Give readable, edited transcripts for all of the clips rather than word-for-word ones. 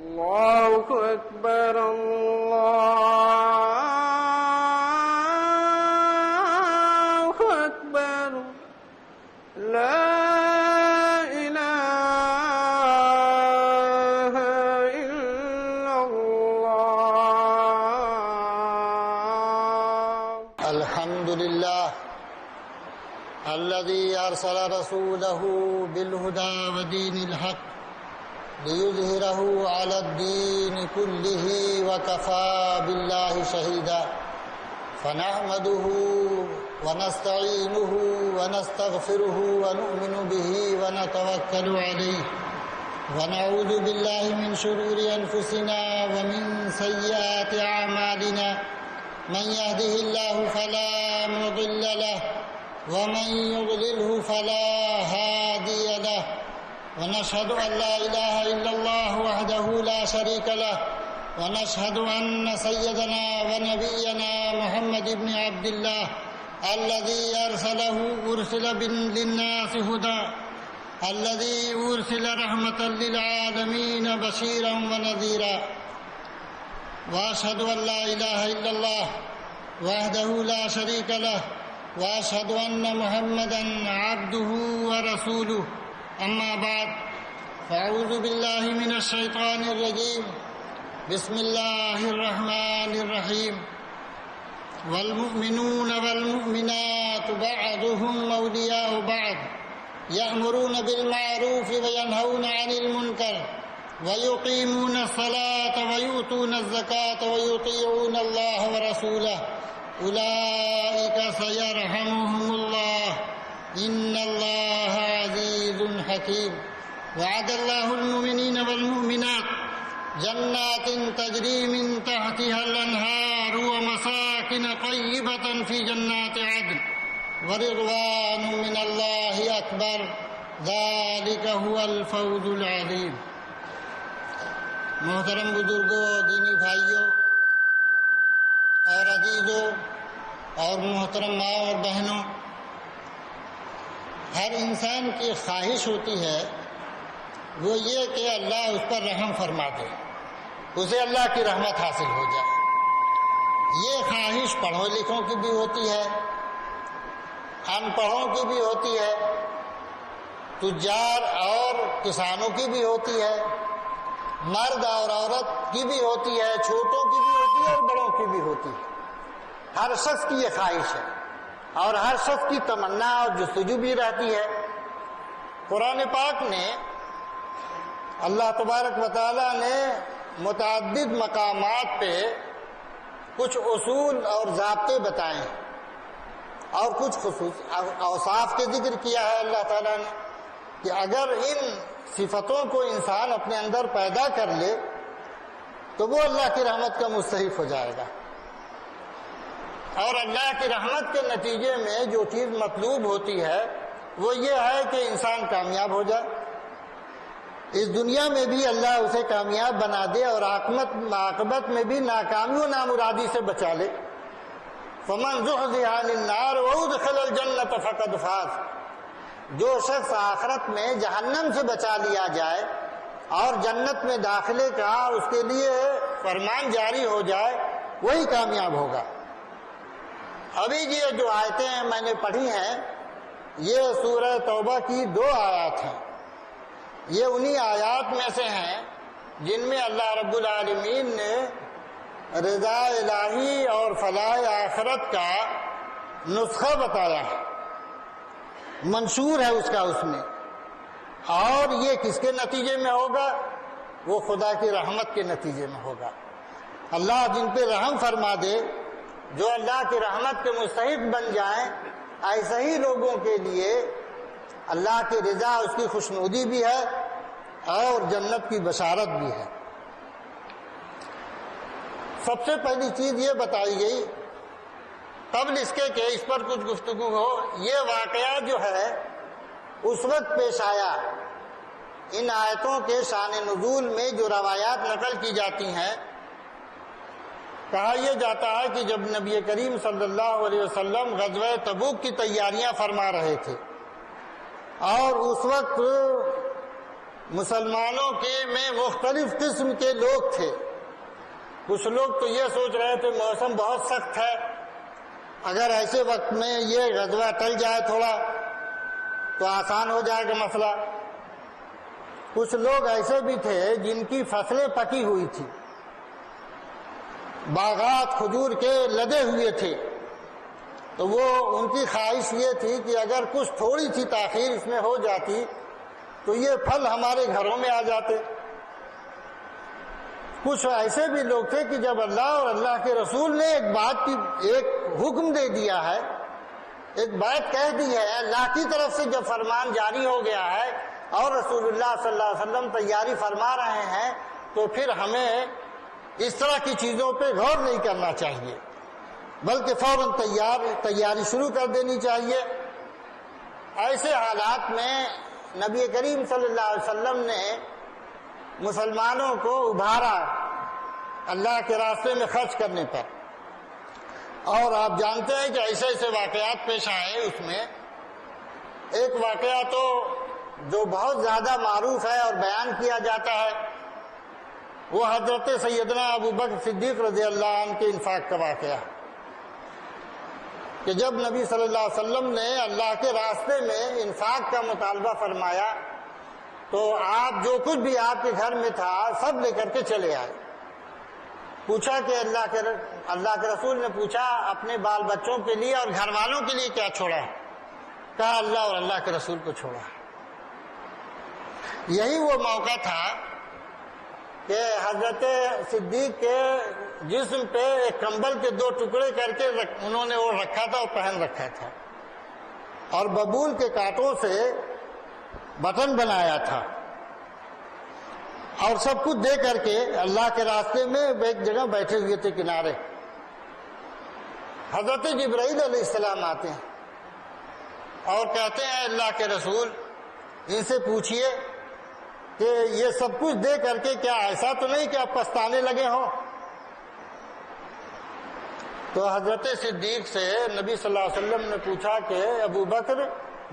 الله أكبر الله أكبر لا إله إلا الله. الحمد لله الذي أرسل رسوله بالهدى ودين الحق ليظهره على الدين كله وكفى بالله شهيدا. فنحمده ونستعينه ونستغفره ونؤمن به ونتوكل عليه ونعوذ بالله من شرور أنفسنا ومن سيئات أعمالنا. من يهده الله فلا مضل له ومن يضلله فلا هادي له. ونشهد أن لا إله إلا الله وحده لا شريك له ونشهد أن سيدنا ونبينا محمد بن عبد الله الذي أرسل للناس هدى الذي أرسل رحمة للعالمين بشيرا ونذيرا. وأشهد أن لا إله إلا الله وحده لا شريك له وأشهد أن محمدا عبده ورسوله. أما بعد فأعوذ بالله من الشيطان الرجيم. بسم الله الرحمن الرحيم. والمؤمنون والمؤمنات بعضهم أولياء بعض يأمرون بالمعروف وينهون عن المنكر ويقيمون الصلاة ويؤتون الزكاة ويطيعون الله ورسوله أولئك سيرحمهم الله إن الله عزيز حكيم. وعد الله المؤمنين والمؤمنات جنات تجري من تحتها الأنهار ومساكن طيبة في جنات عدن ورضوان من الله أكبر ذلك هو الفوز العظيم. محترم بزرگوں، دینی بھائیوں اور عزیزوں اور محترم ماں اور بہنوں، ہر انسان کی خواہش ہوتی ہے وہ یہ کہ اللہ اس پر رحم فرما دے، اسے اللہ کی رحمت حاصل ہو جائے. یہ خواہش پڑھوں لکھوں کی بھی ہوتی ہے، ان پڑھوں کی بھی ہوتی ہے، تجار اور کسانوں کی بھی ہوتی ہے، مرد اور عورت کی بھی ہوتی ہے، چھوٹوں کی بھی ہوتی ہے اور بڑوں کی بھی ہوتی ہے. ہر شخص کی یہ خواہش ہے اور ہر شخص کی تمنا اور جستجو بھی رہتی ہے. قرآن پاک نے اللہ تبارک و تعالیٰ نے متعدد مقامات پہ کچھ اصول اور ضابطے بتائے ہیں اور کچھ خصوص اوصاف کے ذکر کیا ہے اللہ تعالیٰ نے کہ اگر ان صفتوں کو انسان اپنے اندر پیدا کر لے تو وہ اللہ کی رحمت کا مستحق ہو جائے گا. اور اللہ کی رحمت کے نتیجے میں جو چیز مطلوب ہوتی ہے وہ یہ ہے کہ انسان کامیاب ہو جائے، اس دنیا میں بھی اللہ اسے کامیاب بنا دے اور عاقبت میں بھی ناکامی و نامرادی سے بچا لے. فمن زحزح عن النار وادخل الجنة فقد فاز. جو شخص آخرت میں جہنم سے بچا لیا جائے اور جنت میں داخلے کا اس کے لیے فرمان جاری ہو جائے وہی کامیاب ہوگا. ابھی یہ جو آیتیں میں نے پڑھی ہیں یہ سورہ توبہ کی 2 آیات ہیں. یہ انہی آیات میں سے ہیں جن میں اللہ رب العالمین نے رضا الہی اور فلاح آخرت کا نسخہ بتایا ہے، منشور ہے اس کا اس میں. اور یہ کس کے نتیجے میں ہوگا؟ وہ خدا کی رحمت کے نتیجے میں ہوگا. اللہ جن پہ رحم فرما دے، جو اللہ کی رحمت کے مستحق بن جائیں، ایسے ہی لوگوں کے لیے اللہ کی رضا، اس کی خوشنودی بھی ہے اور جنت کی بشارت بھی ہے. سب سے پہلی چیز یہ بتائی گئی قبل اس کے کہ اس پر کچھ گفتگو ہو، یہ واقعہ جو ہے اس وقت پیش آیا. ان آیتوں کے شان نزول میں جو روایات نقل کی جاتی ہیں، کہا یہ جاتا ہے کہ جب نبی کریم صلی اللہ علیہ وسلم غزوہ تبوک کی تیاریاں فرما رہے تھے اور اس وقت مسلمانوں کے میں مختلف قسم کے لوگ تھے. کچھ لوگ تو یہ سوچ رہے تھے موسم بہت سخت ہے، اگر ایسے وقت میں یہ غزوہ ٹل جائے تھوڑا تو آسان ہو جائے گا مسئلہ. کچھ لوگ ایسے بھی تھے جن کی فصلیں پکی ہوئی تھی، باغات کھجور کے لدے ہوئے تھے، تو وہ ان کی خواہش یہ تھی کہ اگر کچھ تھوڑی سی تاخیر اس میں ہو جاتی تو یہ پھل ہمارے گھروں میں آ جاتے. کچھ ایسے بھی لوگ تھے کہ جب اللہ اور اللہ کے رسول نے ایک حکم دے دیا ہے، ایک بات کہہ دی ہے، اللہ کی طرف سے جب فرمان جاری ہو گیا ہے اور رسول اللہ صلی اللہ علیہ وسلم تیاری فرما رہے ہیں، تو پھر ہمیں اس طرح کی چیزوں پہ غور نہیں کرنا چاہیے، بلکہ فوراً تیاری شروع کر دینی چاہیے. ایسے حالات میں نبی کریم صلی اللہ علیہ وسلم نے مسلمانوں کو ابھارا اللہ کے راستے میں خرچ کرنے پر. اور آپ جانتے ہیں کہ ایسے ایسے واقعات پیش آئے. اس میں ایک واقعہ تو جو بہت زیادہ معروف ہے اور بیان کیا جاتا ہے وہ حضرت سیدنا ابو بکر صدیق رضی اللہ عنہ کے انفاق کا واقعہ، کہ جب نبی صلی اللہ علیہ وسلم نے اللہ کے راستے میں انفاق کا مطالبہ فرمایا تو آپ جو کچھ بھی آپ کے گھر میں تھا سب لے کر کے چلے آئے. پوچھا کہ اللہ کے رسول نے پوچھا اپنے بال بچوں کے لیے اور گھر والوں کے لیے کیا چھوڑا ہے؟ کہا اللہ اور اللہ کے رسول کو چھوڑا. یہی وہ موقع تھا کہ حضرت صدیق کے جسم پہ ایک کمبل کے 2 ٹکڑے کر کے انہوں نے وہ رکھا تھا اور پہن رکھا تھا، اور ببول کے کانٹوں سے بٹن بنایا تھا، اور سب کچھ دے کر کے اللہ کے راستے میں ایک جگہ بیٹھے ہوئے تھے کنارے. حضرت جبرائیل علیہ السلام آتے ہیں اور کہتے ہیں اللہ کے رسول ان سے پوچھئے کہ یہ سب کچھ دے کر کے کیا ایسا تو نہیں کہ آپ پچھتانے لگے ہوں؟ تو حضرت صدیق سے نبی صلی اللہ علیہ وسلم نے پوچھا کہ ابو بکر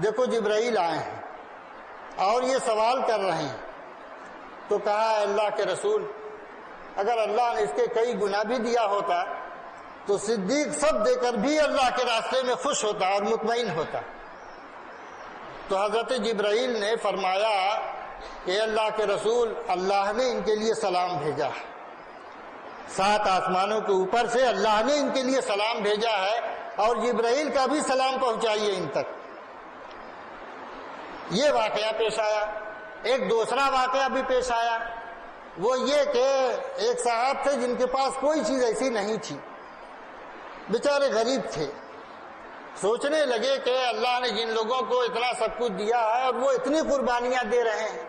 دیکھو جبرائیل آئے ہیں اور یہ سوال کر رہے ہیں. تو کہا اللہ کے رسول اگر اللہ نے اس کے کئی گنا بھی دیا ہوتا تو صدیق سب دے کر بھی اللہ کے راستے میں خوش ہوتا اور مطمئن ہوتا. تو حضرت جبرائیل نے فرمایا کہ اللہ کے رسول اللہ نے ان کے لیے سلام بھیجا ہے، 7 آسمانوں کے اوپر سے اللہ نے ان کے لیے سلام بھیجا ہے، اور جبرائیل کا بھی سلام پہنچائیے ان تک. یہ واقعہ پیش آیا. ایک دوسرا واقعہ بھی پیش آیا، وہ یہ کہ ایک صاحب تھے جن کے پاس کوئی چیز ایسی نہیں تھی، بیچارے غریب تھے. سوچنے لگے کہ اللہ نے جن لوگوں کو اتنا سب کچھ دیا ہے اور وہ اتنی قربانیاں دے رہے ہیں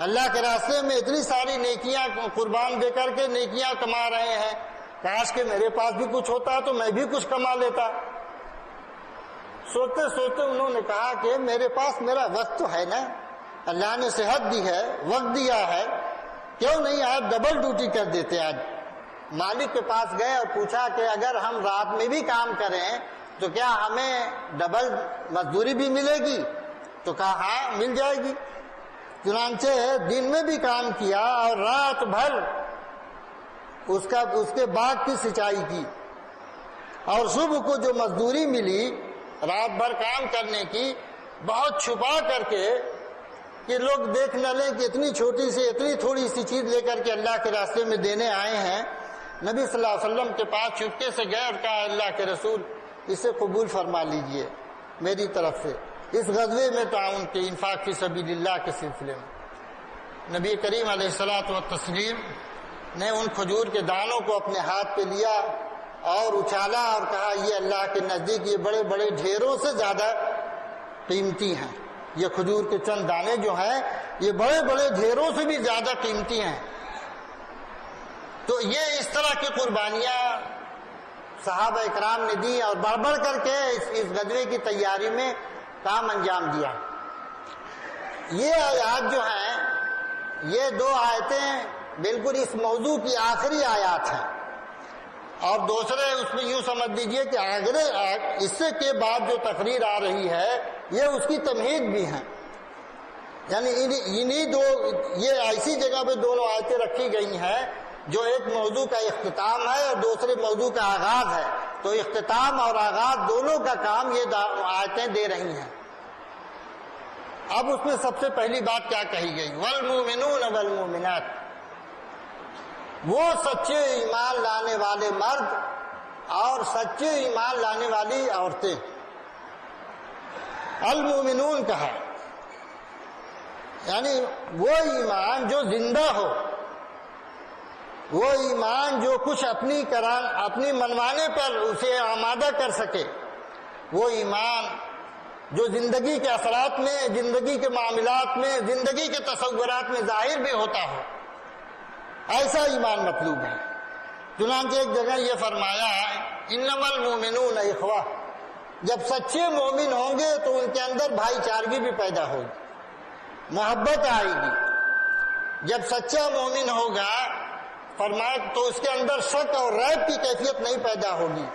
اللہ کے راستے میں، اتنی ساری نیکیاں قربان دے کر کے نیکیاں کما رہے ہیں، کاش کہ میرے پاس بھی کچھ ہوتا تو میں بھی کچھ کما لیتا. سوچتے سوچتے انہوں نے کہا کہ میرے پاس میرا وقت تو ہے نا، اللہ نے صحت دی ہے، وقت دیا ہے، کیوں نہیں آپ ڈبل ڈیوٹی کر دیتے؟ آج مالک کے پاس گئے اور پوچھا کہ اگر ہم رات میں بھی کام کریں تو کیا ہمیں ڈبل مزدوری بھی ملے گی؟ تو کہا ہاں مل جائے گی. چنانچہ دن میں بھی کام کیا اور رات بھر اس کے باغ کی سینچائی کی، اور صبح کو جو مزدوری ملی رات بھر کام کرنے کی بہت چھپا کر کے کہ لوگ دیکھ نہ لیں کہ اتنی چھوٹی سی اتنی تھوڑی سی چیز لے کر کے اللہ کے راستے میں دینے آئے ہیں. نبی صلی اللہ علیہ وسلم کے پاس چپکے سے گئے اور کہا اللہ کے رسول اسے قبول فرما لیجئے میری طرف سے اس غزوے میں تعاون کے انفاق فی سبیل اللہ کے سلسلے میں. نبی کریم علیہ الصلوۃ والتسلیم نے ان کھجور کے دانوں کو اپنے ہاتھ پہ لیا اور اچھالا اور کہا یہ اللہ کے نزدیک یہ بڑے بڑے ڈھیروں سے زیادہ قیمتی ہیں. یہ کھجور کے چند دانے جو ہیں یہ بڑے بڑے ڈھیروں سے بھی زیادہ قیمتی ہیں. تو یہ اس طرح کی قربانیاں صحابہ اکرام نے دی اور بڑھ بڑھ کر کے اس غزوے کی تیاری میں کام انجام دیا. یہ آیات جو ہیں یہ 2 آیتیں بالکل اس موضوع کی آخری آیات ہیں، اور دوسرے اس میں یوں سمجھ لیجئے کہ اس سے کے بعد جو تقریر آ رہی ہے یہ اس کی تمہید بھی ہے. یعنی انہی دو، یہ ایسی جگہ پہ دونوں آیتیں رکھی گئی ہیں جو ایک موضوع کا اختتام ہے اور دوسرے موضوع کا آغاز ہے، تو اختتام اور آغاز دونوں کا کام یہ آیتیں دے رہی ہیں۔ اب اس میں سب سے پہلی بات کیا کہی گئی؟ والمؤمنون والمؤمنات، وہ سچے ایمان لانے والے مرد اور سچے ایمان لانے والی عورتیں۔ المؤمنون کہا یعنی وہ ایمان جو زندہ ہو، وہ ایمان جو کچھ اپنی منوانے پر اسے آمادہ کر سکے، وہ ایمان جو زندگی کے اثرات میں، زندگی کے معاملات میں، زندگی کے تصورات میں ظاہر بھی ہوتا ہو، ایسا ایمان مطلوب ہے۔ چنانچہ ایک جگہ یہ فرمایا انما المؤمنون اخوہ، جب سچے مومن ہوں گے تو ان کے اندر بھائی چارگی بھی پیدا ہوگی، محبت آئے گی۔ جب سچا مومن ہوگا فرمایا تو اس کے اندر شک اور ریب کی کیفیت نہیں پیدا ہوگی۔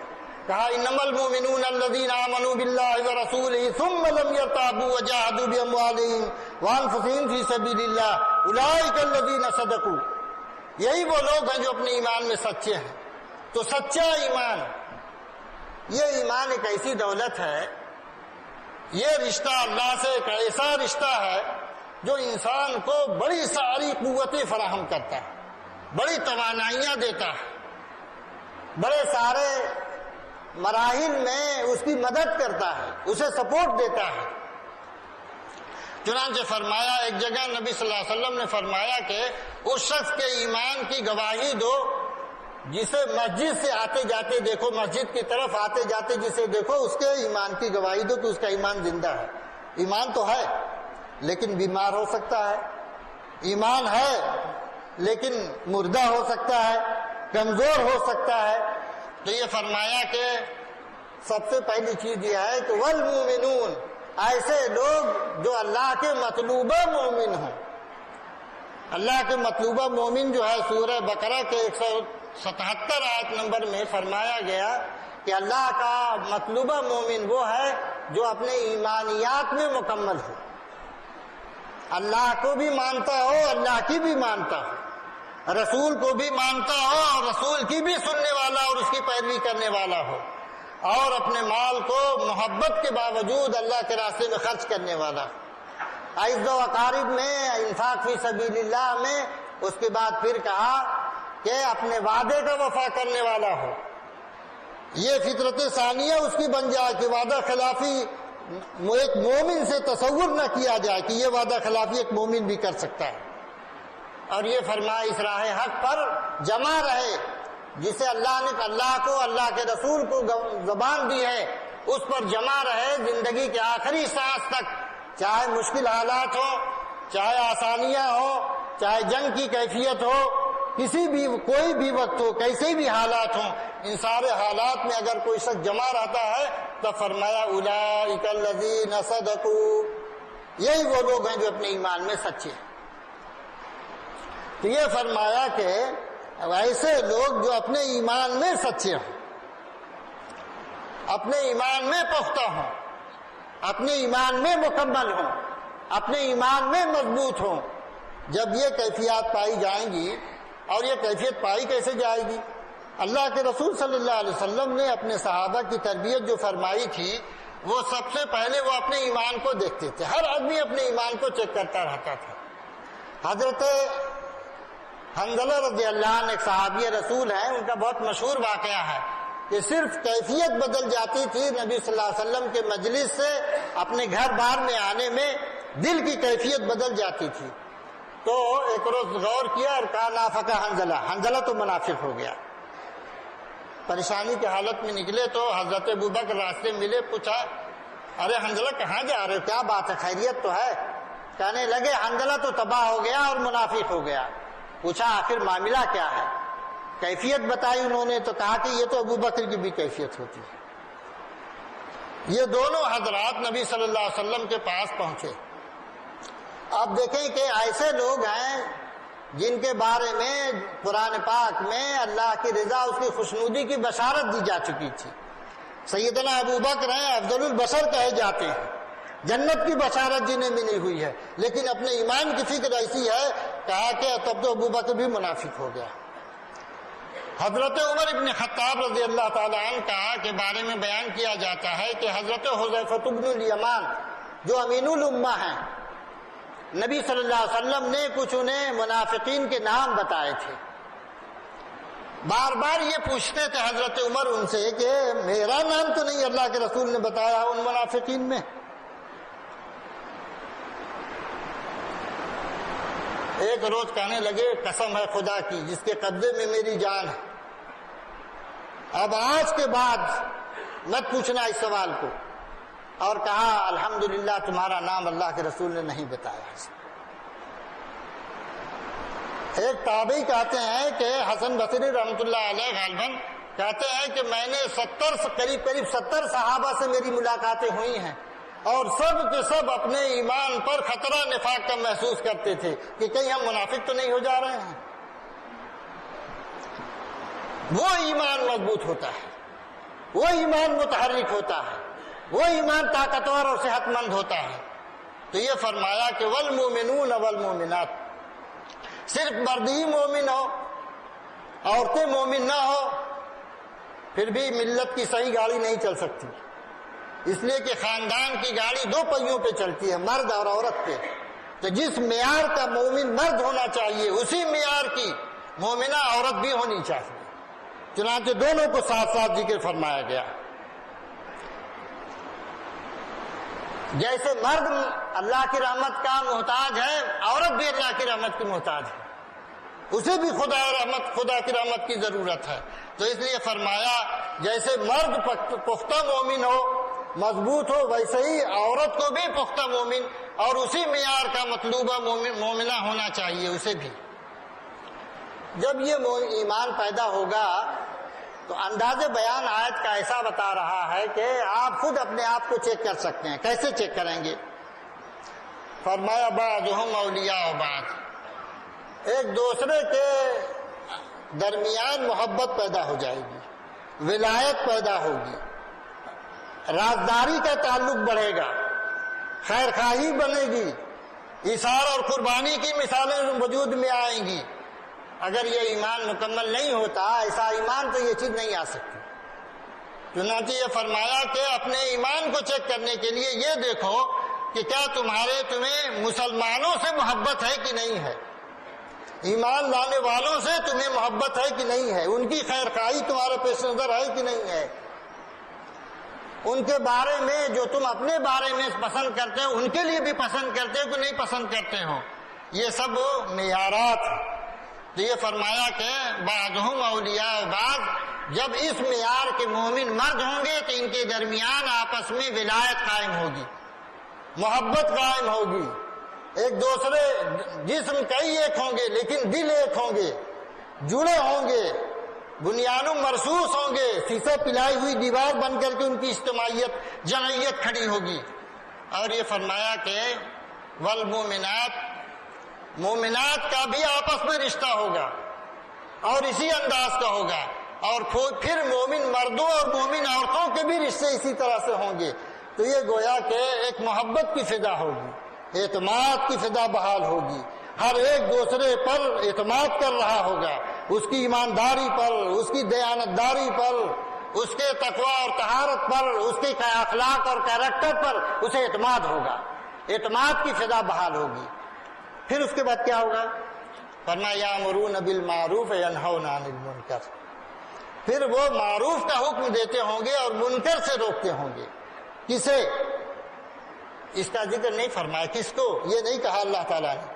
کہا انما المؤمنون الذین آمنوا باللہ ورسولہ ثم لم یرتابوا وجاہدوا باموالہم وانفسہم فی سبیل اللہ اولئک الذین صدقوا، یہی وہ لوگ ہیں جو اپنے ایمان میں سچے ہیں۔ تو سچا ایمان، یہ ایمان ایک ایسی دولت ہے، یہ رشتہ اللہ سے ایک ایسا رشتہ ہے جو انسان کو بڑی ساری قوتیں فراہم کرتا ہے، بڑی توانائیاں دیتا ہے، بڑے سارے مراحل میں اس کی مدد کرتا ہے، اسے سپورٹ دیتا ہے۔ چنانچہ فرمایا ایک جگہ نبی صلی اللہ علیہ وسلم نے فرمایا کہ اس شخص کے ایمان کی گواہی دو جسے مسجد سے آتے جاتے دیکھو، مسجد کی طرف آتے جاتے جسے دیکھو، اس کے ایمان کی گواہی دو کہ اس کا ایمان زندہ ہے۔ ایمان تو ہے لیکن بیمار ہو سکتا ہے، ایمان ہے لیکن مردہ ہو سکتا ہے، کمزور ہو سکتا ہے۔ تو یہ فرمایا کہ سب سے پہلی چیز یہ ہے کہ والمؤمنون، ایسے لوگ جو اللہ کے مطلوبہ مومن ہوں۔ اللہ کے مطلوبہ مومن جو ہے سورہ بقرہ کے 177 آیت نمبر میں فرمایا گیا کہ اللہ کا مطلوبہ مومن وہ ہے جو اپنے ایمانیات میں مکمل ہو، اللہ کو بھی مانتا ہو، اللہ کی بھی مانتا ہو، رسول کو بھی مانتا ہو اور رسول کی بھی سننے والا اور اس کی پیروی کرنے والا ہو، اور اپنے مال کو محبت کے باوجود اللہ کے راستے میں خرچ کرنے والا، عز و اقارب میں، انفاق فی سبیل اللہ میں۔ اس کے بعد پھر کہا کہ اپنے وعدے کا وفا کرنے والا ہو۔ یہ فطرت ثانیہ اس کی بن جائے کہ وعدہ خلافی ایک مومن سے تصور نہ کیا جائے کہ یہ وعدہ خلافی ایک مومن بھی کر سکتا ہے۔ اور یہ فرمایا اس راہ حق پر جمع رہے، جسے اللہ نے اللہ کو، اللہ کے رسول کو زبان دی ہے، اس پر جمع رہے زندگی کے آخری سانس تک، چاہے مشکل حالات ہو، چاہے آسانیاں ہو، چاہے جنگ کی کیفیت ہو، کسی بھی کوئی بھی وقت ہو، کیسے بھی حالات ہوں، ان سارے حالات میں اگر کوئی شخص جمع رہتا ہے تو فرمایا اولئک الذین صدقوا، یہی وہ لوگ ہیں جو اپنے ایمان میں سچے ہیں۔ تو یہ فرمایا کہ ایسے لوگ جو اپنے ایمان میں سچے ہوں، اپنے ایمان میں پختہ ہوں، اپنے ایمان میں مکمل ہوں، اپنے ایمان میں مضبوط ہوں، جب یہ کیفیات پائی جائیں گی، اور یہ کیفیت پائی کیسے جائے گی؟ اللہ کے رسول صلی اللہ علیہ وسلم نے اپنے صحابہ کی تربیت جو فرمائی تھی، وہ سب سے پہلے وہ اپنے ایمان کو دیکھتے تھے، ہر آدمی اپنے ایمان کو چیک کرتا رہتا تھا۔ حضرت حنظلہ رضی اللہ عنہ ایک صحابی رسول ہیں، ان کا بہت مشہور واقعہ ہے کہ صرف کیفیت بدل جاتی تھی نبی صلی اللہ علیہ وسلم کے مجلس سے اپنے گھر بار میں آنے میں، دل کی کیفیت بدل جاتی تھی۔ تو ایک روز غور کیا اور کہا نافقہ حنظلہ، حنظلہ تو منافق ہو گیا۔ پریشانی کی حالت میں نکلے تو حضرت ابوبکر راستے ملے، پوچھا ارے حنظلہ کہاں جا رہے ہو، کیا بات ہے، خیریت تو ہے؟ کہنے لگے حنظلہ تو تباہ ہو گیا اور منافق ہو گیا۔ پوچھا آخر معاملہ کیا ہے؟ کیفیت بتائی انہوں نے، تو کہا کہ یہ تو ابوبکر کی بھی کیفیت ہوتی ہے۔ یہ دونوں حضرات نبی صلی اللہ علیہ وسلم کے پاس پہنچے۔ آپ دیکھیں کہ ایسے لوگ ہیں جن کے بارے میں قرآن پاک میں اللہ کی رضا، اس کی خوشنودی کی بشارت دی جا چکی تھی۔ سیدنا ابوبکر ہیں، افضل البشر کہے جاتے ہیں، جنت کی بشارت جنہیں ملی ہوئی ہے، لیکن اپنے ایمان کی فکر ایسی ہے، کہا کہ تب تو ابوبکر بھی منافق ہو گیا۔ حضرت عمر ابن خطاب رضی اللہ تعالیٰ عنہ کے بارے میں بیان کیا جاتا ہے کہ حضرت حذیفہ بن الیمان جو امین الامہ ہیں، نبی صلی اللہ علیہ وسلم نے کچھ انہیں منافقین کے نام بتائے تھے۔ بار بار یہ پوچھتے تھے حضرت عمر ان سے کہ میرا نام تو نہیں اللہ کے رسول نے بتایا ان منافقین میں۔ ایک روز کہنے لگے قسم ہے خدا کی جس کے قبضے میں میری جان ہے، اب آج کے بعد مت پوچھنا اس سوال کو، اور کہا الحمدللہ تمہارا نام اللہ کے رسول نے نہیں بتایا۔ ایک تابعی کہتے ہیں کہ حسن بصری رحمۃ اللہ علیہ غالباً کہتے ہیں کہ میں نے قریب 70 صحابہ سے میری ملاقاتیں ہوئی ہیں، اور سب کے سب اپنے ایمان پر خطرہ نفاق کا محسوس کرتے تھے کہ کہیں ہم منافق تو نہیں ہو جا رہے ہیں۔ وہ ایمان مضبوط ہوتا ہے، وہ ایمان متحرک ہوتا ہے، وہ ایمان طاقتور اور صحت مند ہوتا ہے۔ تو یہ فرمایا کہ والمومنون والمومنات، صرف مرد ہی مومن ہو، عورتیں مومن نہ ہو، پھر بھی ملت کی صحیح گاڑی نہیں چل سکتی، اس لیے کہ خاندان کی گاڑی 2 پہیوں پہ چلتی ہے، مرد اور عورت پہ۔ تو جس معیار کا مومن مرد ہونا چاہیے اسی معیار کی مومنہ عورت بھی ہونی چاہیے، چنانچہ دونوں کو ساتھ ساتھ ذکر فرمایا گیا۔ جیسے مرد اللہ کی رحمت کا محتاج ہے، عورت بھی اللہ کی رحمت کی محتاج ہے، اسے بھی خدا کی رحمت کی ضرورت ہے۔ تو اس لیے فرمایا جیسے مرد پختہ مومن ہو، مضبوط ہو، ویسے ہی عورت کو بھی پختہ مومن اور اسی معیار کا مطلوبہ مومنہ ہونا چاہیے اسے بھی۔ جب یہ ایمان پیدا ہوگا تو انداز بیان آیت کا ایسا بتا رہا ہے کہ آپ خود اپنے آپ کو چیک کر سکتے ہیں۔ کیسے چیک کریں گے؟ فرمایا بعضهم اولیاء بعض، ایک دوسرے کے درمیان محبت پیدا ہو جائے گی، ولایت پیدا ہوگی، رازداری کا تعلق بڑھے گا، خیر خواہی بنے گی، ایثار اور قربانی کی مثالیں وجود میں آئیں گی۔ اگر یہ ایمان مکمل نہیں ہوتا، ایسا ایمان تو یہ چیز نہیں آ سکتی۔ چنانچہ یہ فرمایا کہ اپنے ایمان کو چیک کرنے کے لیے یہ دیکھو کہ کیا تمہیں مسلمانوں سے محبت ہے کہ نہیں ہے، ایمان لانے والوں سے تمہیں محبت ہے کہ نہیں ہے، ان کی خیر خواہی تمہارے پیش نظر ہے کہ نہیں ہے، ان کے بارے میں جو تم اپنے بارے میں پسند کرتے ہو ان کے لیے بھی پسند کرتے ہو کہ نہیں پسند کرتے ہو۔ یہ سب معیارات۔ تو یہ فرمایا کہ بعضهم اولیاء بعض، جب اس معیار کے مومن مرد ہوں گے تو ان کے درمیان آپس میں ولایت قائم ہوگی، محبت قائم ہوگی، ایک دوسرے جسم کئی ایک ہوں گے لیکن دل ایک ہوں گے، جڑے ہوں گے، بنیادوں مرصوص ہوں گے، سیسے پلائی ہوئی دیوار بن کر کے ان کی اجتماعیت جمعیت کھڑی ہوگی۔ اور یہ فرمایا کہ والمومنات، مومنات کا بھی آپس میں رشتہ ہوگا اور اسی انداز کا ہوگا، اور پھر مومن مردوں اور مومن عورتوں کے بھی رشتے اسی طرح سے ہوں گے۔ تو یہ گویا کہ ایک محبت کی فضا ہوگی، اعتماد کی فضا بحال ہوگی، ہر ایک دوسرے پر اعتماد کر رہا ہوگا، اس کی ایمانداری پر، اس کی دیانتداری پر، اس کے تقوی اور طہارت پر، اس کے اخلاق اور کیریکٹر پر اسے اعتماد ہوگا، اعتماد کی فضا بحال ہوگی۔ پھر اس کے بعد کیا ہوگا؟ فرمایا یامرون بالمعروف ینہون عن المنکر، پھر وہ معروف کا حکم دیتے ہوں گے اور منکر سے روکتے ہوں گے۔ کسے؟ اس کا ذکر نہیں فرمایا کس کو، یہ نہیں کہا اللہ تعالیٰ نے،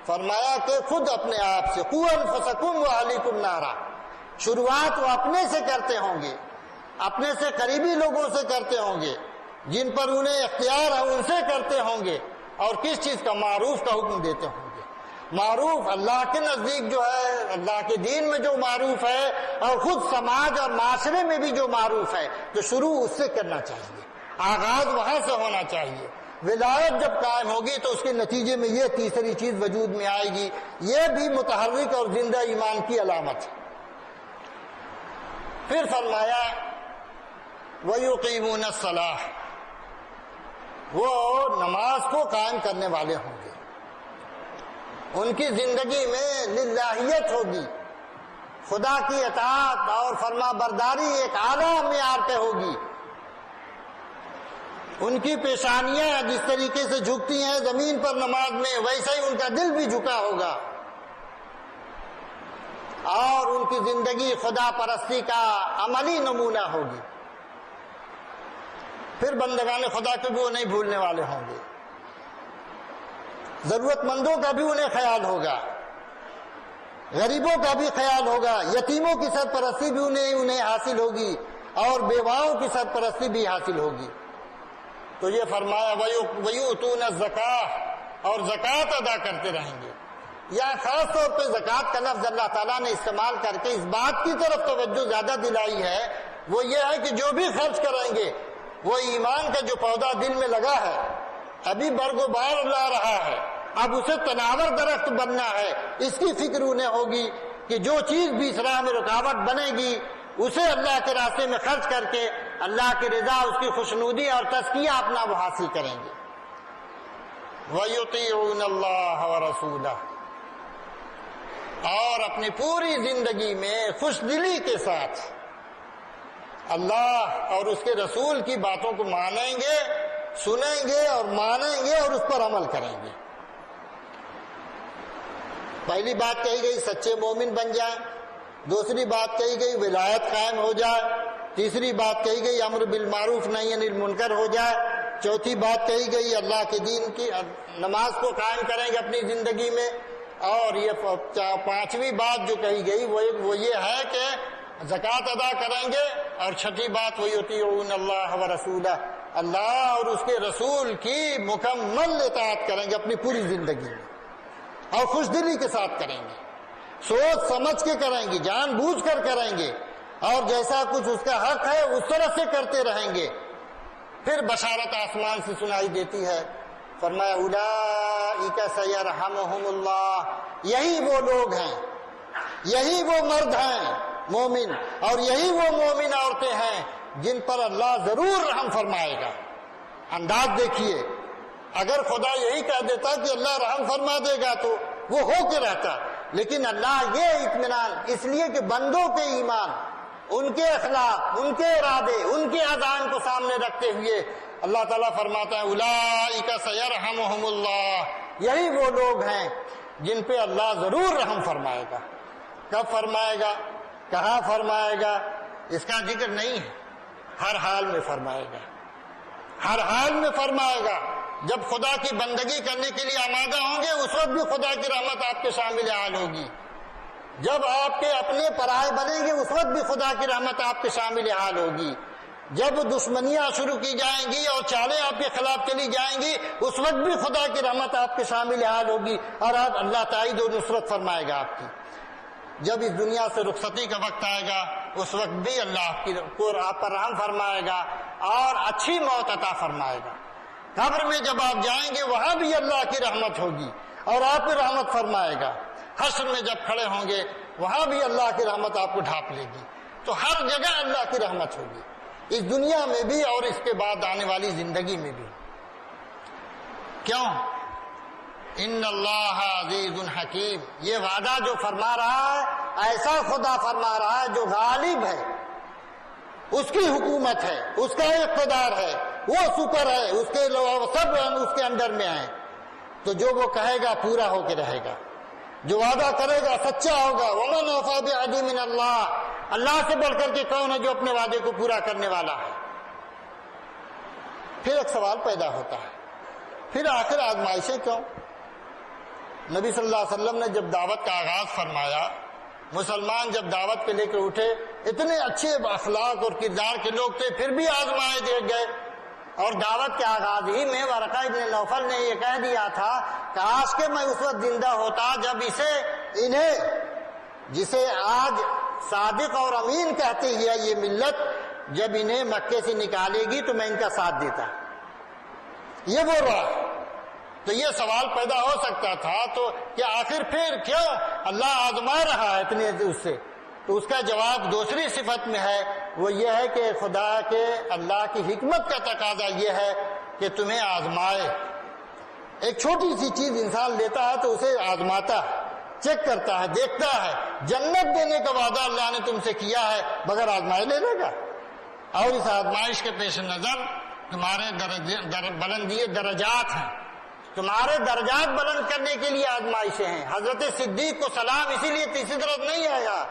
فرمایا کہ خود اپنے آپ سے، قوا انفسکم واہلیکم نارا، شروعات وہ اپنے سے کرتے ہوں گے، اپنے سے قریبی لوگوں سے کرتے ہوں گے، جن پر انہیں اختیار ہے ان سے کرتے ہوں گے، اور کس چیز کا؟ معروف کا حکم دیتے ہوں گے۔ معروف اللہ کے نزدیک جو ہے، اللہ کے دین میں جو معروف ہے اور خود سماج اور معاشرے میں بھی جو معروف ہے، تو شروع اس سے کرنا چاہیے، آغاز وہاں سے ہونا چاہیے۔ ولایت جب قائم ہوگی تو اس کے نتیجے میں یہ تیسری چیز وجود میں آئے گی، یہ بھی متحرک اور زندہ ایمان کی علامت ہے۔ پھر فرمایا وَيُقِيمُونَ الصَّلَاةَ، وہ نماز کو قائم کرنے والے ہوں گے، ان کی زندگی میں للہیت ہوگی، خدا کی اطاعت اور فرما برداری ایک اعلیٰ معیار پہ ہوگی، ان کی پیشانیاں جس طریقے سے جھکتی ہیں زمین پر نماز میں ویسے ہی ان کا دل بھی جھکا ہوگا، اور ان کی زندگی خدا پرستی کا عملی نمونہ ہوگی۔ پھر بندگان خدا کو بھی وہ نہیں بھولنے والے ہوں گے، ضرورت مندوں کا بھی انہیں خیال ہوگا، غریبوں کا بھی خیال ہوگا، یتیموں کی سرپرستی بھی انہیں حاصل ہوگی، اور بیواؤں کی سرپرستی بھی حاصل ہوگی۔ تو یہ فرمایا وَيُؤْتُونَ الزَّكَاةَ، اور زکوٰۃ ادا کرتے رہیں گے۔ یا خاص طور پہ زکوٰۃ کا لفظ اللہ تعالیٰ نے استعمال کر کے اس بات کی طرف توجہ زیادہ دلائی ہے، وہ یہ ہے کہ جو بھی خرچ کریں گے وہ ایمان کا جو پودا دل میں لگا ہے، ابھی برگ و بار لا رہا ہے، اب اسے تناور درخت بننا ہے، اس کی فکر انہیں ہوگی کہ جو چیز بھی اس راہ میں رکاوٹ بنے گی اسے اللہ کے راستے میں خرچ کر کے اللہ کی رضا، اس کی خوشنودی اور تزکیہ اپنا وہ حاصل کریں گے۔ وَيُطِيعُونَ اللَّهَ وَرَسُولَهُ، اور اپنی پوری زندگی میں خوش دلی کے ساتھ اللہ اور اس کے رسول کی باتوں کو مانیں گے، سنیں گے اور مانیں گے اور اس پر عمل کریں گے۔ پہلی بات کہی گئی سچے مومن بن جائیں، دوسری بات کہی گئی ولایت قائم ہو جائے، تیسری بات کہی گئی امر بالمعروف نہی عن المنکر ہو جائے، چوتھی بات کہی گئی اللہ کے دین کی نماز کو قائم کریں گے اپنی زندگی میں، اور یہ پانچویں بات جو کہی گئی وہ یہ ہے کہ زکوٰۃ ادا کریں گے، اور چھٹی بات وَيُطِيعُونَ اللَّهَ وَرَسُولَهُ، اللہ اور اس کے رسول کی مکمل اطاعت کریں گے اپنی پوری زندگی میں، اور خوش دلی کے ساتھ کریں گے، سوچ سمجھ کے کریں گے، جان بوجھ کر کریں گے، اور جیسا کچھ اس کا حق ہے اس طرح سے کرتے رہیں گے۔ پھر بشارت آسمان سے سنائی دیتی ہے، فرمایا اولئک سیرحمہم اللہ، یہی وہ لوگ ہیں، یہی وہ مرد ہیں مومن، اور یہی وہ مومن عورتیں ہیں جن پر اللہ ضرور رحم فرمائے گا۔ انداز دیکھیے، اگر خدا یہی کہہ دیتا کہ اللہ رحم فرما دے گا تو وہ ہو کے رہتا، لیکن اللہ یہ اطمینان اس لیے کہ بندوں کے ایمان، ان کے اخلاق، ان کے ارادے، ان کے اذان کو سامنے رکھتے ہوئے اللہ تعالیٰ فرماتا ہے اولئک سیرحمہم اللہ، یہی وہ لوگ ہیں جن پہ اللہ ضرور رحم فرمائے گا۔ کب فرمائے گا، کہاں فرمائے گا، اس کا ذکر نہیں ہے، ہر حال میں فرمائے گا، ہر حال میں فرمائے گا۔ جب خدا کی بندگی کرنے کے لیے آمادہ ہوں گے اس وقت بھی خدا کی رحمت آپ کے شامل حال ہوگی، جب آپ کے اپنے پرائے بنیں گے اس وقت بھی خدا کی رحمت آپ کے شامل حال ہوگی، جب دشمنیاں شروع کی جائیں گی اور چالیں آپ کے خلاف چلی جائیں گی اس وقت بھی خدا کی رحمت آپ کے شامل حال ہوگی، اور آپ اللہ تائید و نصرت فرمائے گا آپ کی۔ جب اس دنیا سے رخصتی کا وقت آئے گا اس وقت بھی اللہ آپ پر رحم فرمائے گا اور اچھی موت عطا فرمائے گا۔ قبر میں جب آپ جائیں گے وہاں بھی اللہ کی رحمت ہوگی اور آپ پہ رحمت فرمائے گا۔ حشر میں جب کھڑے ہوں گے وہاں بھی اللہ کی رحمت آپ کو ڈھانپ لے گی۔ تو ہر جگہ اللہ کی رحمت ہوگی، اس دنیا میں بھی اور اس کے بعد آنے والی زندگی میں بھی۔ کیوں؟ ان اللہ عزیز حکیم، یہ وعدہ جو فرما رہا ہے ایسا خدا فرما رہا ہے جو غالب ہے، اس کی حکومت ہے، اس کا اقتدار ہے، وہ سپر ہے، اس کے سب اس کے انڈر میں ہیں، تو جو وہ کہے گا پورا ہو کے رہے گا، جو وعدہ کرے گا سچا ہوگا۔ ومن اوفی بعہدہ من اللہ، اللہ سے بڑھ کر کے کون ہے جو اپنے وعدے کو پورا کرنے والا ہے؟ پھر ایک سوال پیدا ہوتا ہے، پھر آخر آزمائشیں کیوں؟ نبی صلی اللہ علیہ وسلم نے جب دعوت کا آغاز فرمایا، مسلمان جب دعوت پہ لے کے اٹھے، اتنے اچھے اخلاق اور کردار کے لوگ تھے، پھر بھی آزمائے دے گئے، اور دعوت کے آغاز ہی میں ورقہ ابن نوفل نے یہ کہہ دیا تھا کاش کہ میں اس وقت زندہ ہوتا جب جسے آج صادق اور امین کہتی ہے یہ ملت، جب انہیں مکے سے نکالے گی تو میں ان کا ساتھ دیتا۔ یہ وہ رہا، تو یہ سوال پیدا ہو سکتا تھا تو کہ آخر پھر کیوں اللہ آزما رہا ہے اتنے اس سے؟ تو اس کا جواب دوسری صفت میں ہے، وہ یہ ہے کہ خدا کے اللہ کی حکمت کا تقاضا یہ ہے کہ تمہیں آزمائے. ایک چھوٹی سی چیز انسان لیتا ہے تو اسے آزماتا ہے, چیک کرتا ہے, دیکھتا ہے. جنت دینے کا وعدہ اللہ نے تم سے کیا ہے, بغیر آزمائے لے لے گا. اور اس آزمائش کے پیش نظر تمہارے درجات ہیں, تمہارے درجات بلند کرنے کے لیے آزمائشیں ہیں. حضرت صدیق کو سلام اسی لیے تیسری طرف نہیں آیا,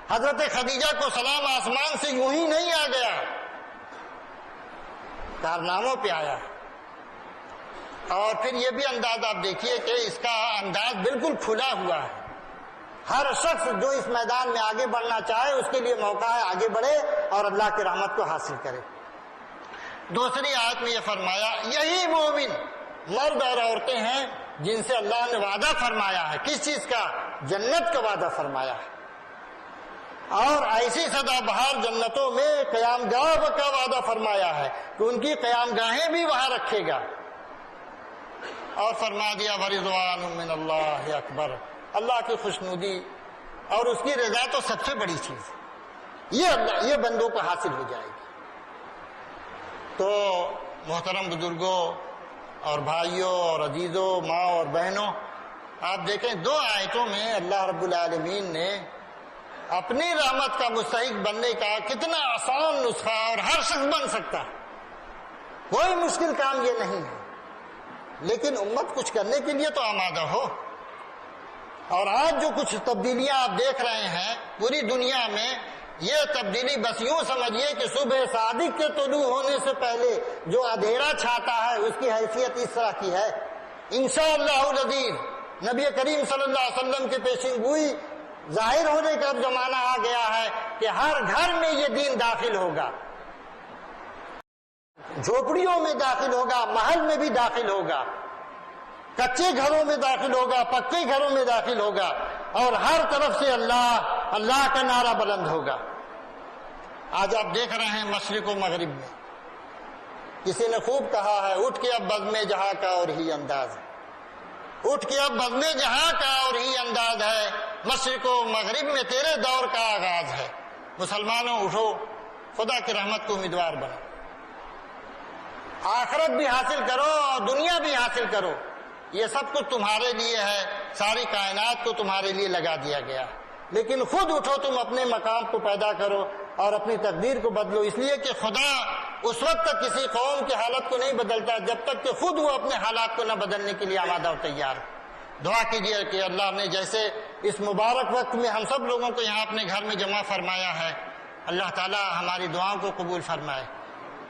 حضرت خدیجہ کو سلام آسمان سے یوں ہی نہیں آ گیا, کارناموں پہ آیا. اور پھر یہ بھی انداز آپ دیکھیے کہ اس کا انداز بالکل کھلا ہوا ہے. ہر شخص جو اس میدان میں آگے بڑھنا چاہے اس کے لیے موقع ہے, آگے بڑھے اور اللہ کی رحمت کو حاصل کرے. دوسری آیت میں یہ فرمایا یہی مومن مرد اور عورتیں ہیں جن سے اللہ نے وعدہ فرمایا ہے. کس چیز کا؟ جنت کا وعدہ فرمایا ہے. اور ایسی سدا بہار جنتوں میں قیام گاہ کا وعدہ فرمایا ہے کہ ان کی قیام گاہیں بھی وہاں رکھے گا. اور فرما دیا ورضوان من اللہ اکبر, اللہ کی خوشنودی اور اس کی رضا تو سب سے بڑی چیز, یہ بندوں کو حاصل ہو جائے گی. تو محترم بزرگوں اور بھائیوں اور عزیزوں, ماں اور بہنوں, آپ دیکھیں دو آیتوں میں اللہ رب العالمین نے اپنی رحمت کا مستحق بننے کا کتنا آسان نسخہ, اور ہر شخص بن سکتا ہے, کوئی مشکل کام یہ نہیں ہے. لیکن امت کچھ کرنے کے لیے تو آمادہ ہو. اور آج جو کچھ تبدیلیاں آپ دیکھ رہے ہیں پوری دنیا میں, یہ تبدیلی بس یوں سمجھیے کہ صبح صادق کے طلوع ہونے سے پہلے جو اندھیرا چھاتا ہے اس کی حیثیت اس طرح کی ہے. انشاءاللہ العزیز نبی کریم صلی اللہ علیہ وسلم کی پیشین گوئی ظاہر ہونے کا اب زمانہ آ گیا ہے کہ ہر گھر میں یہ دین داخل ہوگا, جھوپڑیوں میں داخل ہوگا, محل میں بھی داخل ہوگا, کچے گھروں میں داخل ہوگا, پکے گھروں میں داخل ہوگا, اور ہر طرف سے اللہ اللہ کا نعرہ بلند ہوگا. آج آپ دیکھ رہے ہیں مشرق و مغرب میں کسی نے خوب کہا ہے اٹھ کے اب بزم جہاں کا اور ہی انداز ہے, اٹھ کے اب بزم جہاں کا اور ہی انداز ہے, مشرق و مغرب میں تیرے دور کا آغاز ہے. مسلمانوں اٹھو, خدا کی رحمت کو امیدوار بنو, آخرت بھی حاصل کرو اور دنیا بھی حاصل کرو. یہ سب کچھ تمہارے لیے ہے, ساری کائنات کو تمہارے لیے لگا دیا گیا. لیکن خود اٹھو, تم اپنے مقام کو پیدا کرو اور اپنی تقدیر کو بدلو. اس لیے کہ خدا اس وقت تک کسی قوم کی حالت کو نہیں بدلتا جب تک کہ خود وہ اپنے حالات کو نہ بدلنے کے لیے آمادہ اور تیار. دعا کیجیے کہ اللہ نے جیسے اس مبارک وقت میں ہم سب لوگوں کو یہاں اپنے گھر میں جمع فرمایا ہے, اللہ تعالی ہماری دعاؤں کو قبول فرمائے,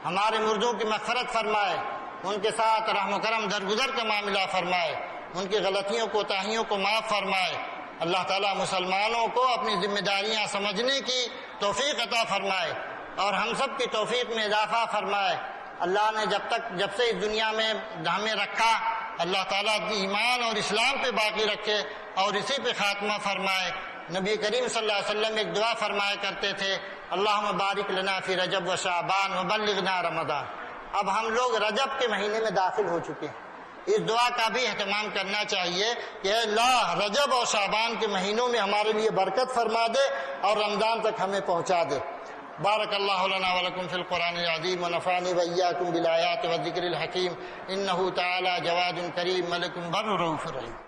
ہمارے مردوں کی مغفرت فرمائے, ان کے ساتھ رحم و کرم درگزر کا معاملہ فرمائے, ان کی غلطیوں کوتاہیوں کو معاف فرمائے. اللہ تعالیٰ مسلمانوں کو اپنی ذمہ داریاں سمجھنے کی توفیق عطا فرمائے اور ہم سب کی توفیق میں اضافہ فرمائے. اللہ نے جب سے اس دنیا میں ہمیں رکھا, اللہ تعالیٰ ایمان اور اسلام پہ باقی رکھے اور اسی پہ خاتمہ فرمائے. نبی کریم صلی اللہ علیہ وسلم ایک دعا فرمایا کرتے تھے, اللہم بارک لنا فی رجب و شعبان وبلغنا رمضان. اب ہم لوگ رجب کے مہینے میں داخل ہو چکے ہیں, اس دعا کا بھی اہتمام کرنا چاہیے کہ اے اللہ رجب اور شعبان کے مہینوں میں ہمارے لیے برکت فرما دے اور رمضان تک ہمیں پہنچا دے. بارک اللہ لنا ولکم فی القرآن العظیم ونفعنی وإیاکم بالآیات والذکر الحکیم انہ تعالی جواد کریم ملک بر رؤوف رحیم.